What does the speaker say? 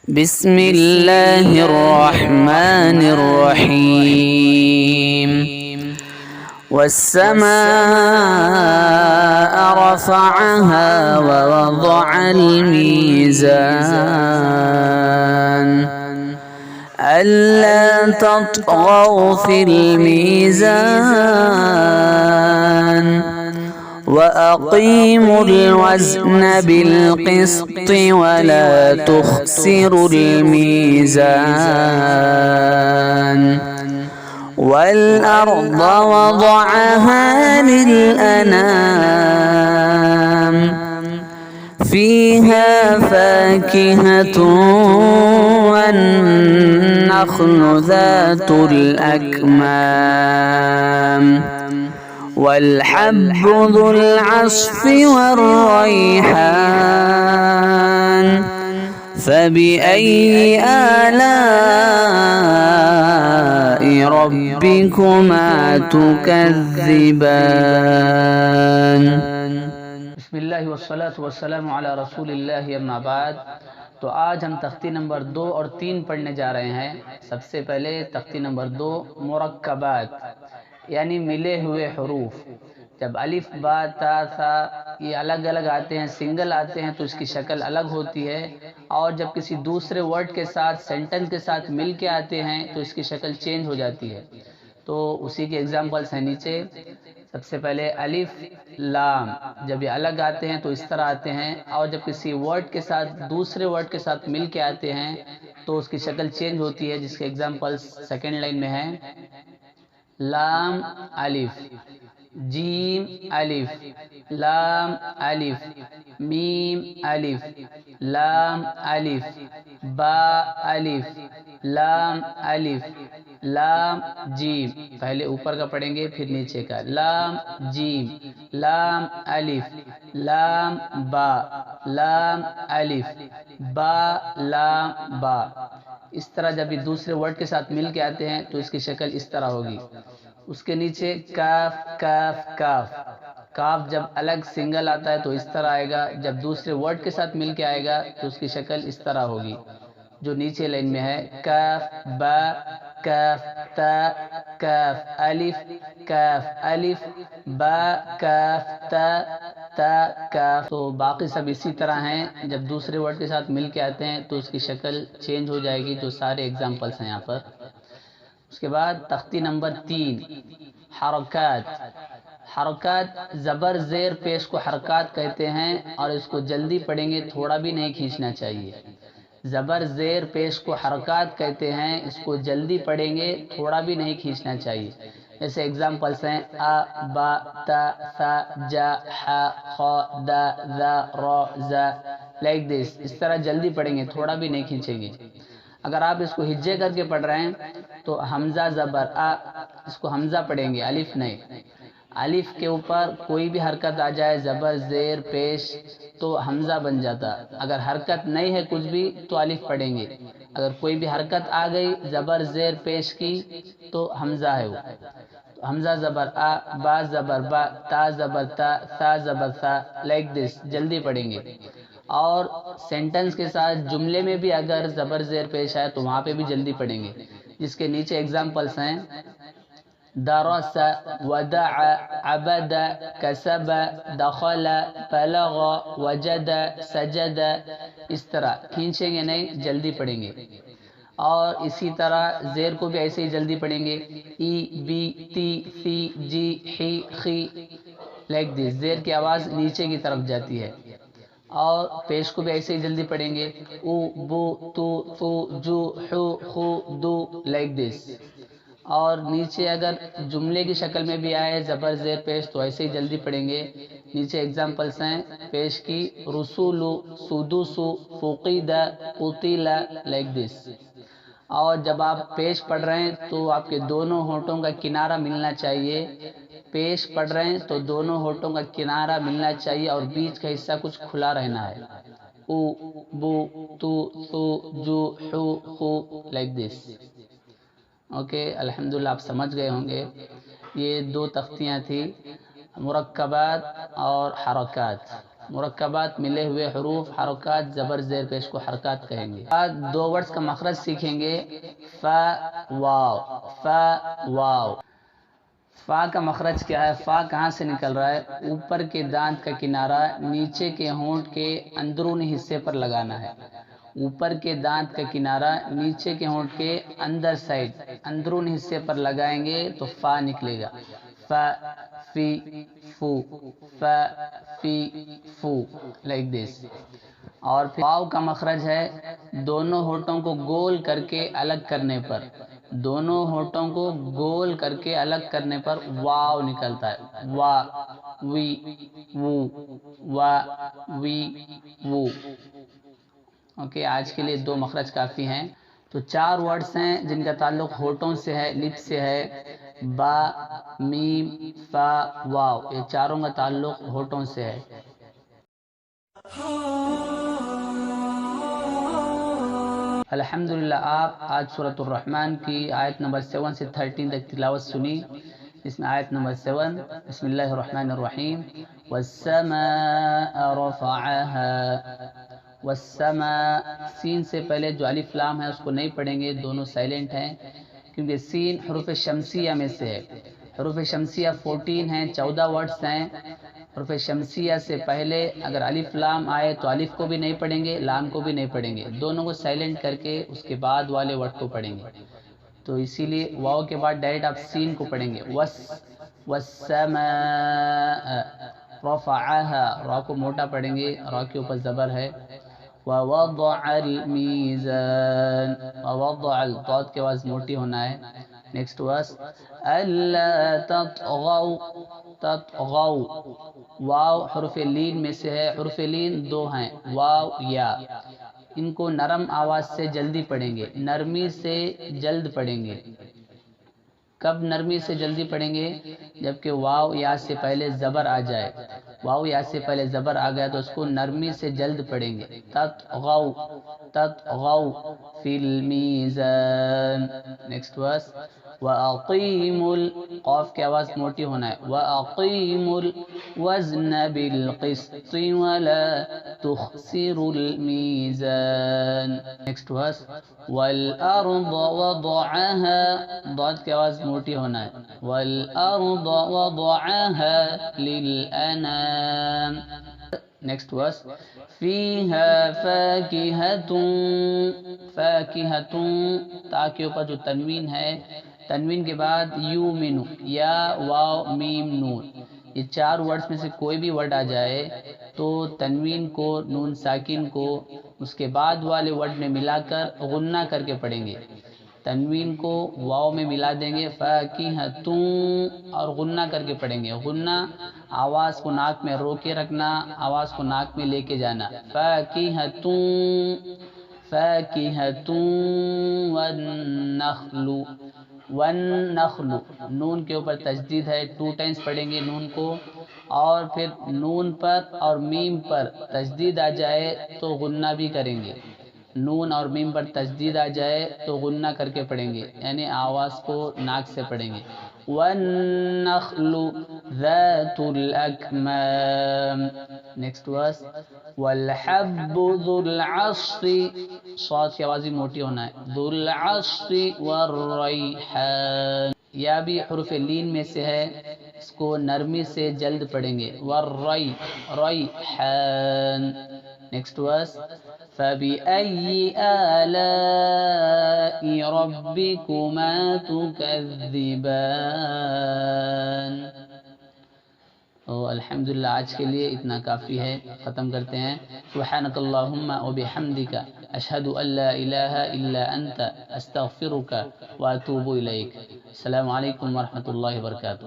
بسم اللہ الرحمن الرحیم والسماء رفعها ووضع الميزان ألا تطغوا في الميزان وأقيموا الوزن بالقسط ولا تخسروا الميزان والأرض وضعها للأنام فيها فاكهة والنخل ذات الأكمام والحب ذو العصف والريحان فبأي آلاء ربكما تكذبان. بسم اللہ والصلاة والسلام علی رسول اللہ اما بعد. تو آج ہم تختی نمبر 2 اور 3 پڑھنے جا رہے ہیں. سب سے پہلے تختی نمبر 2 مرکبات یعنی ملے ہوئے حروف. جب الف با تا ثا یہ الگ الگ آتے ہیں، سنگل آتے ہیں تو اس کی شکل الگ ہوتی ہے، اور جب کسی دوسرے ورڈ کے ساتھ سینٹنس کے ساتھ مل کے آتے ہیں تو اس کی شکل چینج ہو جاتی ہے. تو اسی کے ایگزامپلس ہیں نیچے. سب سے پہلے الف لام، جب یہ الگ آتے ہیں تو اس طرح آتے ہیں، اور جب کسی ورڈ کے ساتھ دوسرے ورڈ کے ساتھ مل کے آتے ہیں تو اس کی شکل چینج ہوتی ہے، جس کے ایگزامپلس سیکنڈ لائن میں ہیں. لام الف، جیم الف، لام الف، میم الف، لام الف، با الف، لام الف، لام جیم. پہلے اوپر کا پڑھیں گے پھر نیچے کا. لام جیم، لام الف، لام با، لام الف، با لام با. اس طرح جب یہ دوسرے ورڈ کے ساتھ مل کے آتے ہیں تو اس کی شکل اس طرح ہوگی. اس کے نیچے کاف کاف کاف. کاف جب الگ سنگل آتا ہے تو اس طرح آئے گا، جب دوسرے ورڈ کے ساتھ مل کے آئے گا تو اس کی شکل اس طرح ہوگی جو نیچے لائن میں ہے. کاف با، کاف تا، کاف الف، کاف الف، با کاف تا، تا کاف. تو باقی سب اسی طرح ہیں، جب دوسرے ورڈ کے ساتھ مل کے آتے ہیں تو اس کی شکل چینج ہو جائے گی، جو سارے ایگزامپلس ہیں یہاں پر. اس کے بعد تختی نمبر 3 حرکات. حرکات زبر زیر پیش کو حرکات کہتے ہیں، اور اس کو جلدی پڑھیں گے، تھوڑا بھی نہیں کھینچنا چاہیے. زبر زیر پیش کو حرکات کہتے ہیں، اس کو جلدی پڑھیں گے، تھوڑا بھی نہیں کھینچنا چاہیے. جیسے ایگزامپلس ہیں ا با تا ثا جا ح خ دا ذا را زا، لائک دس. اس طرح جلدی پڑھیں گے، تھوڑا بھی نہیں کھینچیں گے. اگر آپ اس کو ہجے کر کے پڑھ رہے ہیں تو حمزہ زبر ا، اس کو حمزہ پڑھیں گے، الف نہیں. الف کے اوپر کوئی بھی حرکت آ جائے زبر زیر پیش تو حمزہ بن جاتا. اگر حرکت نہیں ہے کچھ بھی تو الف پڑھیں گے. اگر کوئی بھی حرکت آ گئی زبر زیر پیش کی تو حمزہ ہے وہ. حمزہ زبر ا، با زبر با، تا زبر تا، ثا زبر ثا، لائک دس. جلدی پڑھیں گے. اور سینٹنس کے ساتھ جملے میں بھی اگر زبر زیر پیش آئے تو وہاں پہ بھی جلدی پڑھیں گے، جس کے نیچے ایگزامپلس ہیں درس، ودع، عبد، کسب، دخل، بلغ، وجد، سجد. اس طرح کھینچیں گے نہیں، جلدی پڑھیں گے. اور اسی طرح زیر کو بھی ایسے ہی جلدی پڑھیں گے. ای بی تی سی جی حی خی، لائک دس. زیر کی آواز نیچے کی طرف جاتی ہے. اور پیش کو بھی ایسے ہی جلدی پڑھیں گے. او بو تو ثو جو حو خو دو، لائک دس. اور نیچے اگر جملے کی شکل میں بھی آئے زبر زیر پیش تو ایسے ہی جلدی پڑھیں گے. نیچے ایگزامپلس ہیں پیش کی رسول، سدوس، فقید، قتل، لائک دس. اور جب آپ پیش پڑھ رہے ہیں تو آپ کے دونوں ہونٹوں کا کنارہ ملنا چاہیے. پیش پڑھ رہے ہیں تو دونوں ہونٹوں کا کنارہ ملنا چاہیے اور بیچ کا حصہ کچھ کھلا رہنا ہے. او بو تو ثو جو حو خو، لائک دس. اوکے، الحمدللہ آپ سمجھ گئے ہوں گے. یہ 2 تختیاں تھیں، مرکبات اور حرکات. مرکبات ملے ہوئے حروف حرکات زبر زیر پیش کو حرکات کہیں گے. بعد دو ورڈز کا مخرج سیکھیں گے. فا واو، فا واو. فا کا مخرج کیا ہے؟ فا کہاں سے نکل رہا ہے؟ اوپر کے دانت کا کنارہ نیچے کے ہونٹ کے اندرونی حصے پر لگانا ہے. اوپر کے دانت کا کنارہ نیچے کے ہونٹ کے اندر سائڈ اندرونی حصے پر لگائیں گے تو فا نکلے گا. فا فی فو، فا فی فو، لائک دس. اور پھر واو کا مخرج ہے دونوں ہونٹوں کو گول کر کے الگ کرنے پر، دونوں ہونٹوں کو گول کر کے الگ کرنے پر واو نکلتا ہے. وا وی وو، وا وی وو. اوکے، آج کے لیے دو مخرج کافی ہیں. تو چار ورڈز ہیں جن کا تعلق ہونٹوں سے ہے، لپ سے ہے. با، میم، فا، واو، یہ چاروں کا تعلق ہونٹوں سے ہے. الحمدللہ آپ آج سورۃ الرحمن کی آیت نمبر 7 سے 13 تک تلاوت سنی. اس میں آیت نمبر 7، بسم اللہ الرحمن الرحیم. والسماء رفعها. والسماء، سین سے پہلے جو الف لام ہے اس کو نہیں پڑھیں گے، دونوں سائلنٹ ہیں کیونکہ سین حروف شمسیہ میں سے ہے. حروف شمسیہ 14 ہیں، 14 ورڈز ہیں. حروف شمسیہ سے پہلے اگر الف لام آئے تو الف کو بھی نہیں پڑھیں گے، لام کو بھی نہیں پڑھیں گے، دونوں کو سائلنٹ کر کے اس کے بعد والے ورڈ کو پڑھیں گے. تو اسی لیے واو کے بعد ڈائریکٹ آپ سین کو پڑھیں گے. والسماء رفعها، را کو موٹا پڑھیں گے، را کے اوپر زبر ہے. ووضع الميزان، ووضع، الضاد کے آواز موٹی ہونا ہے. نیکسٹ ورس الا تطغوا. تطغوا، واو حرف لین میں سے ہے. حرف لین دو ہیں، واو یا. ان کو نرم آواز سے جلدی پڑھیں گے، نرمی سے جلد پڑھیں گے. کب نرمی سے جلدی پڑھیں گے؟ جبکہ واو یا سے پہلے زبر آ جائے. واو یا سے پہلے زبر آ گیا تو اس کو نرمی سے جلد پڑھیں گے. تطغوا، تطغوا فی المیزان. نیکسٹ ورس وَأَقِيمُوا، قاف کی آواز موٹی ہونا ہے. وَأَقِيمُوا الْوَزْنَ بِالْقِسْطِ وَلَا تُخْسِرُوا الْمِيزَانَ. نیکسٹ ورس وَالْأَرْضَ وَضَعَهَا، ضاد کی آواز موٹی ہونا ہے. وَالْأَرْضَ وَضَعَهَا لِلْأَنَامِ. نیکسٹ ورس فِيهَا فَاكِهَةٌ. فَاكِهَةٌ، تا کے اوپر جو تنوین ہے، تنوین کے بعد یومنو، یا واو میم نون، یہ چار ورڈز میں سے کوئی بھی ورڈ آ جائے تو تنوین کو، نون ساکن کو اس کے بعد والے ورڈ میں ملا کر غنہ کر کے پڑھیں گے. تنوین کو واو میں ملا دیں گے فاکہۃ اور غنہ کر کے پڑھیں گے. غنہ آواز کو ناک میں رو کے رکھنا، آواز کو ناک میں لے کے جانا. فاکہۃ، فاکہۃ والنخل. والنخل، نون کے اوپر تشدید ہے، 2 ٹائمز پڑھیں گے نون کو. اور پھر نون پر اور میم پر تشدید آ جائے تو غنہ بھی کریں گے. نون اور میم پر تشدید آ جائے تو غنہ کر کے پڑھیں گے، یعنی آواز کو ناک سے پڑھیں گے. والنخل ذات الاکمام. نیکسٹ ورس والحب ذو العصف، صاد کی آواز بھی موٹی ہونا ہے. ذو العصف والریحان، یا بھی حرف لین میں سے ہے، اس کو نرمی سے جلد پڑھیں گے. والریحان. نیکسٹ ورس فَبِأَيِّ آلَاءِ رَبِّكُمَا تُكَذِّبَانِ. الحمدللہ آج کے لیے اتنا کافی ہے، ختم کرتے ہیں. سبحانک اللہم وبحمدک، اشہد ان لا الہ الا انت، استغفرک واتوب الیک. السلام علیکم ورحمۃ اللہ وبرکاتہ.